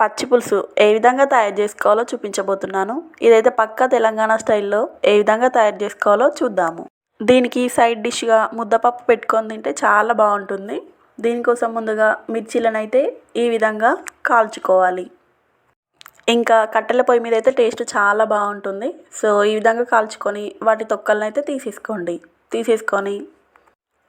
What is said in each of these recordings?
పచ్చి పులుసు ఏ విధంగా తయారు చేసుకోవాలో చూపించబోతున్నాను. ఇదైతే పక్కా తెలంగాణ స్టైల్లో ఏ విధంగా తయారు చేసుకోవాలో చూద్దాము. దీనికి సైడ్ డిష్గా ముద్దపప్పు పెట్టుకొని తింటే చాలా బాగుంటుంది. దీనికోసం ముందుగా మిర్చీలను అయితే ఈ విధంగా కాల్చుకోవాలి. ఇంకా కట్టెల పొయ్యి మీద అయితే టేస్ట్ చాలా బాగుంటుంది. సో ఈ విధంగా కాల్చుకొని వాటి తొక్కలను అయితే తీసేసుకొని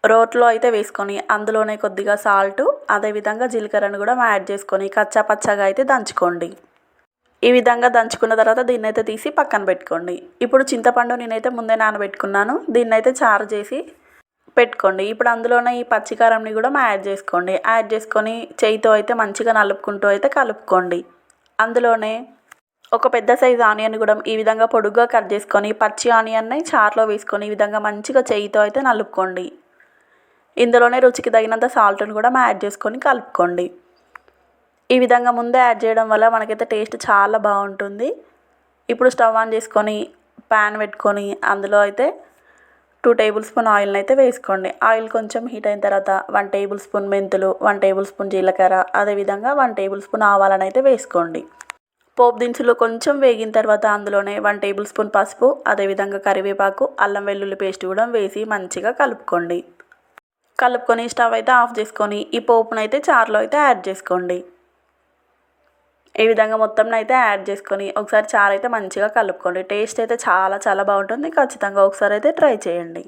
రోట్లో అయితే వేసుకొని అందులోనే కొద్దిగా సాల్ట్, అదేవిధంగా జీలకర్రను కూడా యాడ్ చేసుకొని కచ్చా పచ్చగా అయితే దంచుకోండి. ఈ విధంగా దంచుకున్న తర్వాత దీన్ని అయితే తీసి పక్కన పెట్టుకోండి. ఇప్పుడు చింతపండు నేనైతే ముందే నానబెట్టుకున్నాను. దీన్ని అయితే చారు చేసి పెట్టుకోండి. ఇప్పుడు అందులోనే ఈ పచ్చికారంని కూడా యాడ్ చేసుకోండి. యాడ్ చేసుకొని చేయితో అయితే మంచిగా నలుపుకుంటూ అయితే కలుపుకోండి. అందులోనే ఒక పెద్ద సైజు ఆనియన్ కూడా ఈ విధంగా పొడుగ్గా కట్ చేసుకొని పచ్చి ఆనియన్ని చారులో వేసుకొని ఈ విధంగా మంచిగా చేయితో అయితే నలుపుకోండి. ఇందులోనే రుచికి తగినంత సాల్ట్ని కూడా యాడ్ చేసుకొని కలుపుకోండి. ఈ విధంగా ముందే యాడ్ చేయడం వల్ల మనకైతే టేస్ట్ చాలా బాగుంటుంది. ఇప్పుడు స్టవ్ ఆన్ చేసుకొని ప్యాన్ పెట్టుకొని అందులో అయితే 2 టేబుల్ స్పూన్ ఆయిల్ని అయితే వేసుకోండి. ఆయిల్ కొంచెం హీట్ అయిన తర్వాత 1 టేబుల్ స్పూన్ మెంతులు, 1 టేబుల్ స్పూన్ జీలకర్ర, అదేవిధంగా 1 టేబుల్ స్పూన్ ఆవాలను అయితే వేసుకోండి. పోపు దినుసులు కొంచెం వేగిన తర్వాత అందులోనే 1 టేబుల్ స్పూన్ పసుపు, అదేవిధంగా కరివేపాకు, అల్లం వెల్లుల్లి పేస్ట్ కూడా వేసి మంచిగా కలుపుకోండి. కలుపుకొని స్టవ్ అయితే ఆఫ్ చేసుకొని ఈ పోపును అయితే చారులో అయితే యాడ్ చేసుకోండి. ఈ విధంగా మొత్తం అయితే యాడ్ చేసుకొని ఒకసారి చారు అయితే మంచిగా కలుపుకోండి. టేస్ట్ అయితే చాలా చాలా బాగుంటుంది. ఖచ్చితంగా ఒకసారి అయితే ట్రై చేయండి.